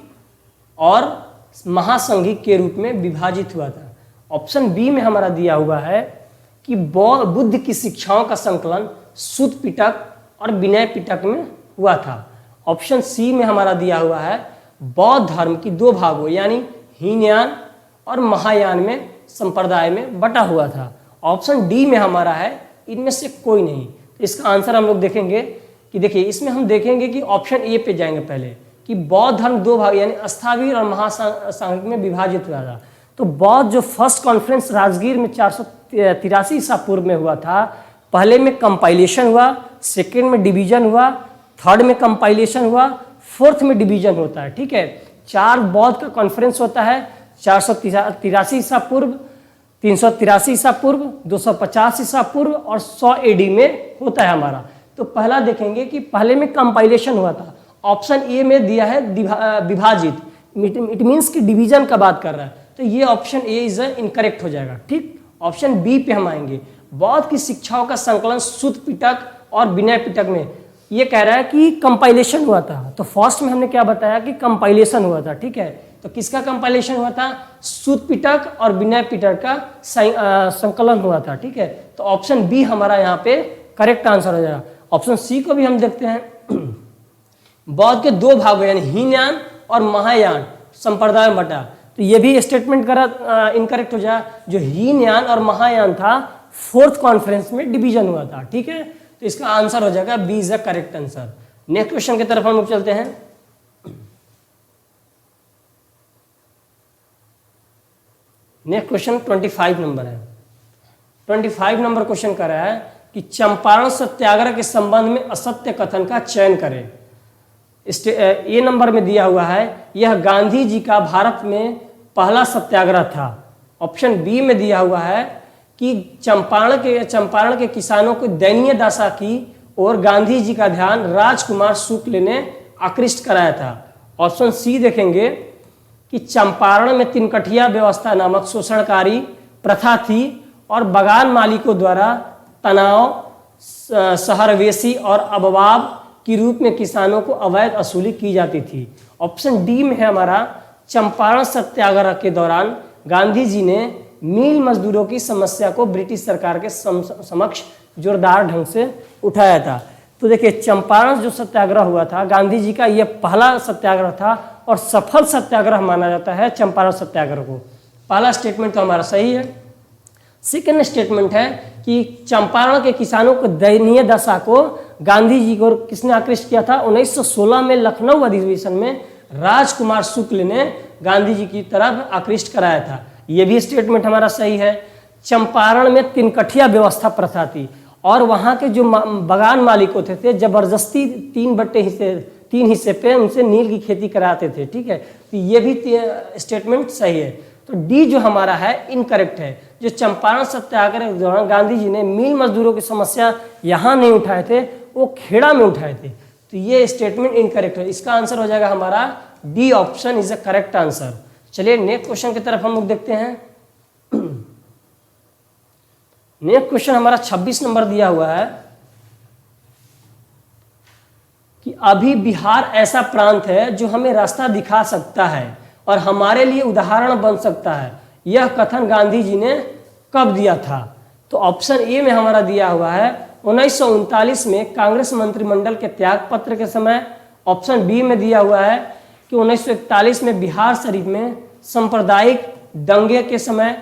और महासंघिक के रूप में विभाजित हुआ था। ऑप्शन बी में हमारा दिया हुआ है कि बुद्ध की शिक्षाओं का संकलन सुत्त पिटक और विनय पिटक में हुआ था। ऑप्शन सी में हमारा दिया हुआ है बौद्ध धर्म की 2 भागों यानी हीनयान और महायान में संप्रदाय में बटा हुआ था। ऑप्शन डी में हमारा है इनमें से कोई नहीं। तो इसका आंसर हम लोग देखेंगे कि देखिए इसमें हम देखेंगे कि ऑप्शन ए पे जाएंगे पहले कि बौद्ध धर्म 2 भाग यानी स्थावीर और महासांघिक में विभाजित हुआ था। तो बौद्ध जो फर्स्ट कॉन्फ्रेंस राजगीर में 483 ईसा पूर्व में हुआ था, पहले में कंपाइलेशन हुआ, सेकेंड में डिवीजन हुआ, थर्ड में कंपाइलेशन हुआ, फोर्थ में डिवीजन होता है। ठीक है, 4 बौद्ध का कॉन्फ्रेंस होता है, 483 ईसा पूर्व, 383 ईसा पूर्व, 250 ईसा पूर्व और 100 एडी में होता है हमारा। तो तो पहला देखेंगे कि पहले में कंपाइलेशन हुआ था, ऑप्शन ए में दिया है विभाजित, इट मीन्स कि डिवीजन का बात कर रहा है, तो ये ऑप्शन ए इज इनकरेक्ट हो जाएगा। ठीक, ऑप्शन बी पे हम आएंगे, बौद्ध की शिक्षाओं का संकलन शुद्ध पिटक और विनय पिटक में, ये कह रहा है कि कंपाइलेशन हुआ था। तो फर्स्ट में हमने क्या बताया कि कंपाइलेशन हुआ था, ठीक है, तो किसका कंपाइलेशन हुआ था, शुद्ध पिटक और विनय पिटक का संकलन हुआ था, ठीक है, तो ऑप्शन बी हमारा यहाँ पे करेक्ट आंसर हो जाएगा। ऑप्शन सी को भी हम देखते हैं, बौद्ध के दो भाग यानी हीनयान और महायान संप्रदाय में बटा, तो ये भी स्टेटमेंट करा इनकरेक्ट हो जाए। जो हीनयान और महायान था फोर्थ कॉन्फ्रेंस में डिवीजन हुआ था, ठीक है, तो इसका आंसर हो जाएगा B is the correct answer. Next question की तरफ हम लोग चलते हैं। नेक्स्ट क्वेश्चन 25 नंबर है। 25 नंबर क्वेश्चन कर रहा है कि चंपारण सत्याग्रह के संबंध में असत्य कथन का चयन करें। ए नंबर में दिया हुआ है, यह गांधी जी का भारत में पहला सत्याग्रह था। ऑप्शन बी में दिया हुआ है कि चंपारण के किसानों को दयनीय दशा की और गांधी जी का ध्यान राजकुमार शुक्ल ने आकृष्ट कराया था। ऑप्शन सी देखेंगे कि चंपारण में तिनकठिया व्यवस्था नामक शोषणकारी प्रथा थी और बगान मालिकों द्वारा तनाव, शहरवेशी और अबवाब के रूप में किसानों को अवैध वसूली की जाती थी। ऑप्शन डी में है हमारा, चंपारण सत्याग्रह के दौरान गांधी जी ने मिल मजदूरों की समस्या को ब्रिटिश सरकार के समक्ष जोरदार ढंग से उठाया था। तो देखिए, चंपारण जो सत्याग्रह हुआ था गांधी जी का, यह पहला सत्याग्रह था और सफल सत्याग्रह माना जाता है चंपारण सत्याग्रह को। पहला स्टेटमेंट तो हमारा सही है। सेकेंड स्टेटमेंट है कि चंपारण के किसानों को दयनीय दशा को गांधी जी को किसने आकृष्ट किया था, 1916 में लखनऊ अधिवेशन में राजकुमार शुक्ल ने गांधी जी की तरफ आकृष्ट कराया था। यह भी स्टेटमेंट हमारा सही है। चंपारण में तिनकठिया व्यवस्था प्रथा थी और वहां के जो बगान मालिक होते थे जबरदस्ती 3 हिस्से पे उनसे नील की खेती कराते थे, ठीक है, तो ये भी स्टेटमेंट सही है। तो डी जो हमारा है इनकरेक्ट है। जो चंपारण सत्याग्रह के दौरान गांधी जी ने मिल मजदूरों की समस्या यहाँ नहीं उठाए थे, वो खेड़ा में उठाए थे, तो ये स्टेटमेंट इनकरेक्ट है। इसका आंसर हो जाएगा हमारा D option is a correct answer. चलिए नेक्स्ट क्वेश्चन की तरफ हम लोग देखते हैं। नेक्स्ट क्वेश्चन हमारा 26 नंबर दिया हुआ है कि अभी बिहार ऐसा प्रांत है जो हमें रास्ता दिखा सकता है और हमारे लिए उदाहरण बन सकता है। यह कथन गांधी जी ने कब दिया था? तो ऑप्शन ए में हमारा दिया हुआ है 1939 में कांग्रेस मंत्रिमंडल के त्याग पत्र के समय। ऑप्शन बी में दिया हुआ है कि 1941 में बिहार शरीफ में सांप्रदायिक दंगे के समय।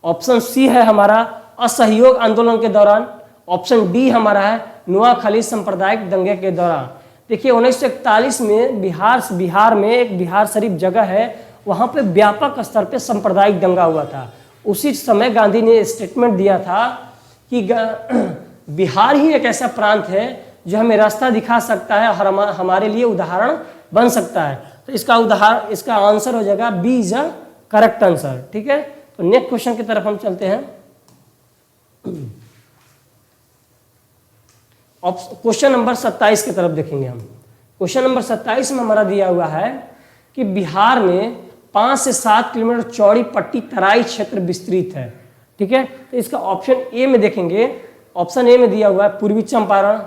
ऑप्शन सी है हमारा असहयोग आंदोलन के दौरान। ऑप्शन डी हमारा है नुआखाली सांप्रदायिक दंगे के दौरान। देखिए 1941 में बिहार में एक बिहार शरीफ जगह है, वहाँ पे व्यापक स्तर पे सांप्रदायिक दंगा हुआ था। उसी समय गांधी ने स्टेटमेंट दिया था कि बिहार ही एक ऐसा प्रांत है जो हमें रास्ता दिखा सकता है और हमारे लिए उदाहरण बन सकता है। तो इसका आंसर हो जाएगा B is a correct answer. ठीक है, तो नेक्स्ट क्वेश्चन की तरफ हम चलते हैं। क्वेश्चन नंबर 27 की तरफ देखेंगे हम। क्वेश्चन नंबर 27 में हमारा दिया हुआ है कि बिहार में 5 से 7 किलोमीटर चौड़ी पट्टी तराई क्षेत्र विस्तृत है। ठीक है, तो इसका ऑप्शन ए में देखेंगे। ऑप्शन ए में दिया हुआ है पूर्वी चंपारण,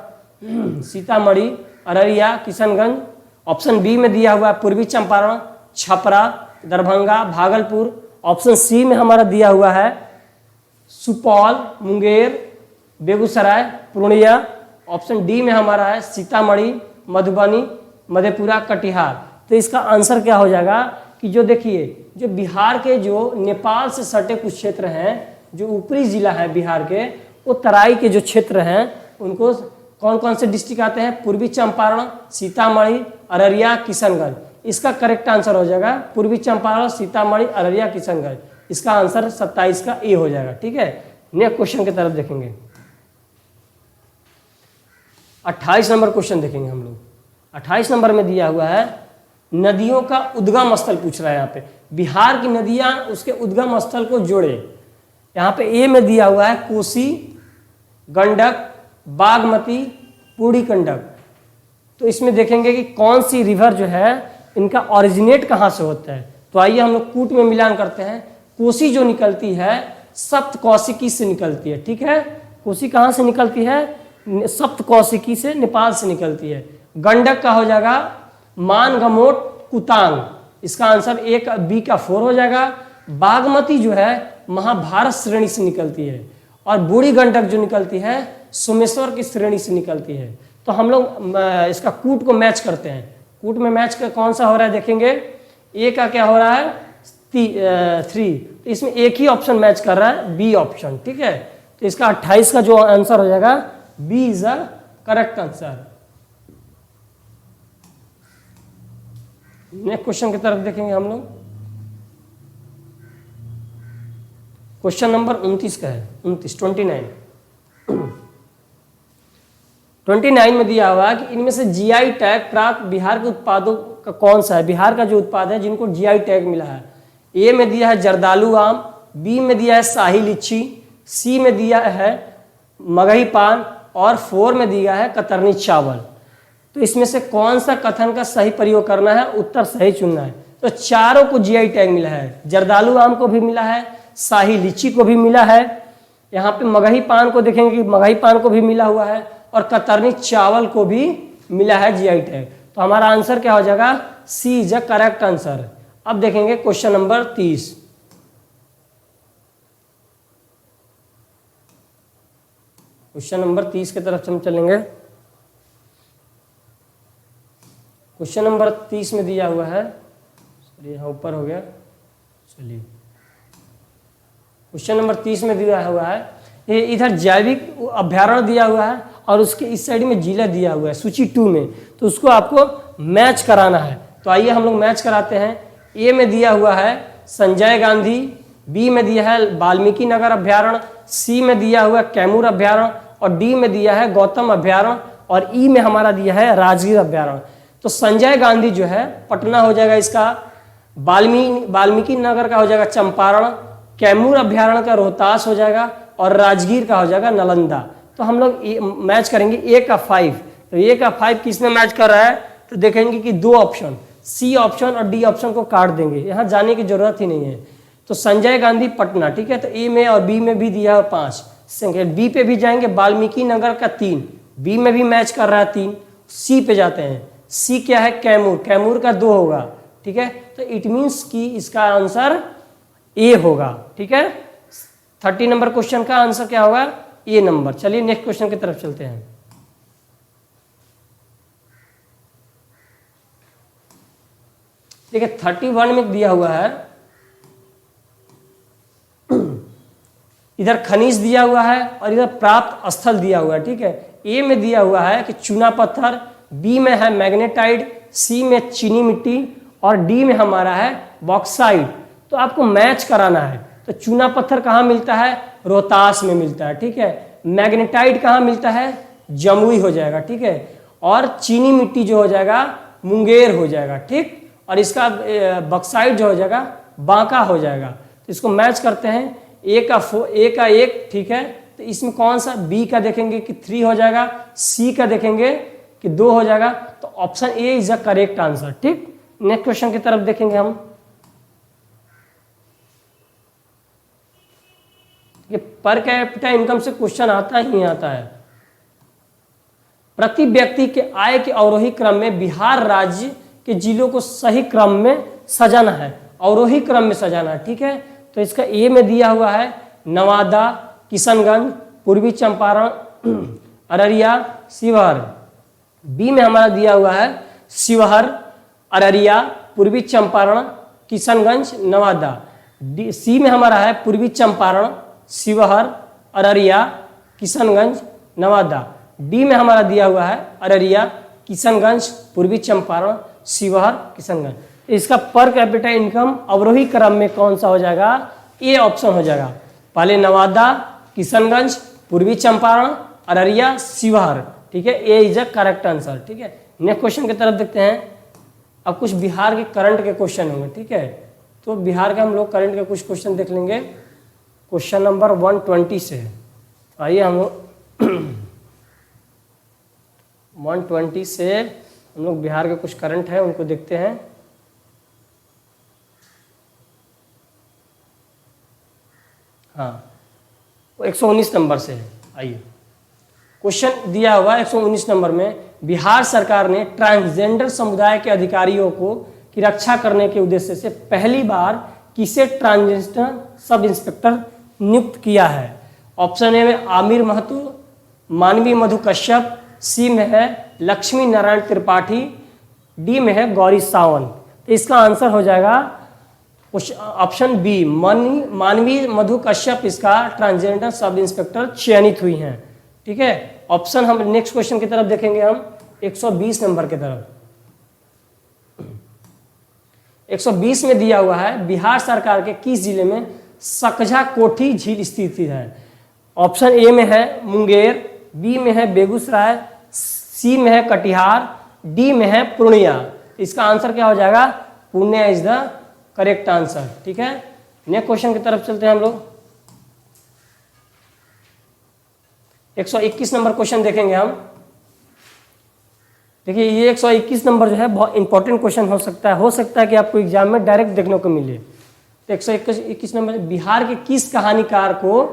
सीतामढ़ी, अररिया, किशनगंज। ऑप्शन बी में दिया हुआ है पूर्वी चंपारण, छपरा, दरभंगा, भागलपुर। ऑप्शन सी में हमारा दिया हुआ है सुपौल, मुंगेर, बेगूसराय, पूर्णिया। ऑप्शन डी में हमारा है सीतामढ़ी, मधुबनी, मधेपुरा, कटिहार। तो इसका आंसर क्या हो जाएगा कि जो देखिए जो बिहार के जो नेपाल से सटे कुछ क्षेत्र हैं, जो ऊपरी जिला है बिहार के, वो तराई के जो क्षेत्र हैं उनको कौन कौन से डिस्ट्रिक्ट आते हैं? पूर्वी चंपारण, सीतामढ़ी, अररिया, किशनगंज। इसका करेक्ट आंसर हो जाएगा पूर्वी चंपारण, सीतामढ़ी, अररिया, किशनगंज। इसका आंसर 27 का ए हो जाएगा। ठीक है, नेक्स्ट क्वेश्चन की तरफ देखेंगे। 28 नंबर क्वेश्चन देखेंगे हम लोग। 28 नंबर में दिया हुआ है नदियों का उद्गम स्थल पूछ रहा है। यहाँ पे बिहार की नदियां उसके उद्गम स्थल को जोड़े। यहाँ पे ए में दिया हुआ है कोसी, गंडक, बागमती, बूढ़ी गंडक। तो इसमें देखेंगे कि कौन सी रिवर जो है इनका ओरिजिनेट कहाँ से होता है। तो आइए हम लोग कूट में मिलान करते हैं। कोसी जो निकलती है सप्त कौशिकी से निकलती है, ठीक है। कोसी कहाँ से निकलती है, सप्त कौशिकी से, नेपाल से निकलती है। गंडक का हो जाएगा मानगमोट कुतांग, इसका आंसर ए का बी का 4 हो जाएगा। बागमती जो है महाभारत श्रेणी से निकलती है, और बूढ़ी गंडक जो निकलती है सोमेश्वर की श्रेणी से निकलती है। तो हम लोग इसका कूट को मैच करते हैं। कूट में मैच का कौन सा हो रहा है देखेंगे, ए का क्या हो रहा है 3, तो इसमें एक ही ऑप्शन मैच कर रहा है, बी ऑप्शन, ठीक है। तो इसका 28 का जो आंसर हो जाएगा B is the correct answer. Next question की तरफ देखेंगे हम लोग। क्वेश्चन नंबर 29 का है, 29 में दिया हुआ है कि इनमें से जीआई टैग प्राप्त बिहार के उत्पादों का कौन सा है। बिहार का जो उत्पाद है जिनको जीआई टैग मिला है, ए में दिया है जर्दालू आम, बी में दिया है शाही लीची, सी में दिया है मगही पान, और 4 में दिया है कतरनी चावल। तो इसमें से कौन सा कथन का सही प्रयोग करना है, उत्तर सही चुनना है। तो चारों को जीआई टैग मिला है, जर्दालू आम को भी मिला है, शाही लीची को भी मिला है, यहाँ पे मगही पान को देखेंगे कि मगही पान को भी मिला हुआ है, और कतरनी चावल को भी मिला है जीआई टैग। तो हमारा आंसर क्या हो जाएगा, सी इज द करेक्ट आंसर। अब देखेंगे क्वेश्चन नंबर 30। क्वेश्चन नंबर 30 की तरफ हम चलेंगे। क्वेश्चन नंबर 30 में दिया हुआ है, चलिए यहाँ ऊपर हो गया, चलिए क्वेश्चन नंबर 30 में दिया हुआ है, ये इधर जैविक अभ्यारण्य दिया हुआ है और उसके इस साइड में जिला दिया हुआ है सूची 2 में, तो उसको आपको मैच कराना है। तो आइए हम लोग मैच कराते हैं। ए में दिया हुआ है संजय गांधी, बी में दिया है वाल्मीकि नगर अभ्यारण्य, सी में दिया हुआ है कैमूर अभ्यारण्य, और डी में दिया है गौतम अभ्यारण्य, और ई में हमारा दिया है राजगीर अभ्यारण्य। तो संजय गांधी जो है पटना हो जाएगा इसका, वाल्मीकि नगर का हो जाएगा चंपारण, कैमूर अभ्यारण्य का रोहतास हो जाएगा, और राजगीर का हो जाएगा नालंदा। तो हम लोग मैच करेंगे ए का 5। तो ए का 5 किस में मैच कर रहा है, तो देखेंगे कि 2 ऑप्शन, सी ऑप्शन और डी ऑप्शन को काट देंगे, यहाँ जाने की जरूरत ही नहीं है। तो संजय गांधी पटना, ठीक है। तो ए में और बी में भी दिया है 5, बी पे भी जाएंगे वाल्मीकि नगर का 3, बी में भी मैच कर रहा है 3, सी पे जाते हैं, सी क्या है कैमूर, कैमूर का 2 होगा, ठीक है। तो इट मीन्स कि इसका आंसर ए होगा, ठीक है। 30 नंबर क्वेश्चन का आंसर क्या होगा, ए नंबर। चलिए नेक्स्ट क्वेश्चन की तरफ चलते हैं। देखिए 31 में दिया हुआ है, इधर खनिज दिया हुआ है और इधर प्राप्त स्थल दिया हुआ है, ठीक है। ए में दिया हुआ है कि चूना पत्थर, बी में है मैग्नेटाइट, सी में चीनी मिट्टी, और डी में हमारा है बॉक्साइट। तो आपको मैच कराना है। तो चूना पत्थर कहाँ मिलता है, रोहतास में मिलता है, ठीक है। मैग्नेटाइट कहाँ मिलता है, जमुई हो जाएगा, ठीक है। और चीनी मिट्टी जो हो जाएगा मुंगेर हो जाएगा, ठीक। और इसका बॉक्साइट जो हो जाएगा बांका हो जाएगा। तो इसको मैच करते हैं, ए का 1, ठीक है। तो इसमें कौन सा, बी का देखेंगे कि 3 हो जाएगा, सी का देखेंगे कि 2 हो जाएगा। तो option A is the correct answer, ठीक। नेक्स्ट क्वेश्चन की तरफ देखेंगे हम। ये पर कैपिटा इनकम से क्वेश्चन आता ही आता है। प्रति व्यक्ति के आय के अवरोही क्रम में बिहार राज्य के जिलों को सही क्रम में सजाना है, अवरोही क्रम में सजाना है, ठीक है। तो इसका ए में दिया हुआ है नवादा, किशनगंज, पूर्वी चंपारण, अररिया, शिवहर। बी में हमारा दिया हुआ है शिवहर, अररिया, पूर्वी चंपारण, किशनगंज, नवादा। सी में हमारा है पूर्वी चंपारण, शिवहर, अररिया, किशनगंज, नवादा। डी में हमारा दिया हुआ है अररिया, किशनगंज, पूर्वी चंपारण, शिवहर, किशनगंज। इसका पर कैपिटा इनकम अवरोही क्रम में कौन सा हो जाएगा, ए ऑप्शन हो जाएगा। पहले नवादा, किशनगंज, पूर्वी चंपारण, अररिया, शिवहर, ठीक है। ए इज अ करेक्ट आंसर, ठीक है। नेक्स्ट क्वेश्चन की तरफ देखते हैं। अब कुछ बिहार के करंट के क्वेश्चन होंगे, ठीक है। तो बिहार के हम लोग करंट के कुछ क्वेश्चन देख लेंगे। क्वेश्चन नंबर 120 से आइए हम लोग 120 से हम लोग बिहार के कुछ करंट हैं उनको देखते हैं। हाँ, वो 119 नंबर से है। आइए, क्वेश्चन दिया हुआ 119 नंबर में, बिहार सरकार ने ट्रांसजेंडर समुदाय के अधिकारियों को की रक्षा करने के उद्देश्य से पहली बार किसे ट्रांसजेंडर सब इंस्पेक्टर नियुक्त किया है? ऑप्शन ए में आमिर महतो, मानवी मधु कश्यप, सी में है लक्ष्मी नारायण त्रिपाठी, डी में है गौरी सावंत। तो इसका आंसर हो जाएगा ऑप्शन बी, मानवी मधु कश्यप इसका ट्रांसजेंडर सब इंस्पेक्टर चयनित हुई हैं। ठीक है, ऑप्शन हम नेक्स्ट क्वेश्चन की तरफ देखेंगे, हम 120 नंबर की तरफ। 120 में दिया हुआ है, बिहार सरकार के किस जिले में सकझा कोठी झील स्थित है? ऑप्शन ए में है मुंगेर, बी में है बेगूसराय, सी में है कटिहार, डी में है पूर्णिया। इसका आंसर क्या हो जाएगा? Purnia is the correct answer. ठीक है, नेक्स्ट क्वेश्चन की तरफ चलते हैं हम लोग। 121 नंबर क्वेश्चन देखेंगे हम। देखिए, ये 121 नंबर जो है बहुत इंपॉर्टेंट क्वेश्चन हो सकता है कि आपको एग्जाम में डायरेक्ट देखने को मिले। तो 121 नंबर, बिहार के किस कहानीकार को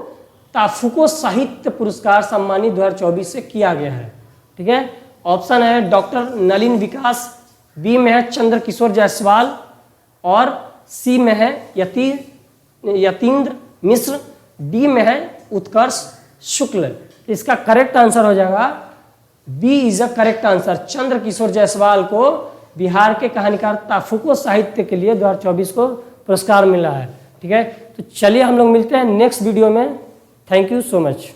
ताफुको साहित्य पुरस्कार सम्मानित 2024 से किया गया है? ठीक है, ऑप्शन है डॉक्टर नलिन विकास, बी में है चंद्र किशोर जायसवाल, और सी में है यतीन्द्र मिश्र, डी में है उत्कर्ष शुक्ल। इसका करेक्ट आंसर हो जाएगा B is a correct answer. Chandra Kishore Jaiswal को बिहार के कहानीकार ताफुको साहित्य के लिए 2024 को पुरस्कार मिला है। ठीक है, तो चलिए हम लोग मिलते हैं नेक्स्ट वीडियो में। Thank you so much.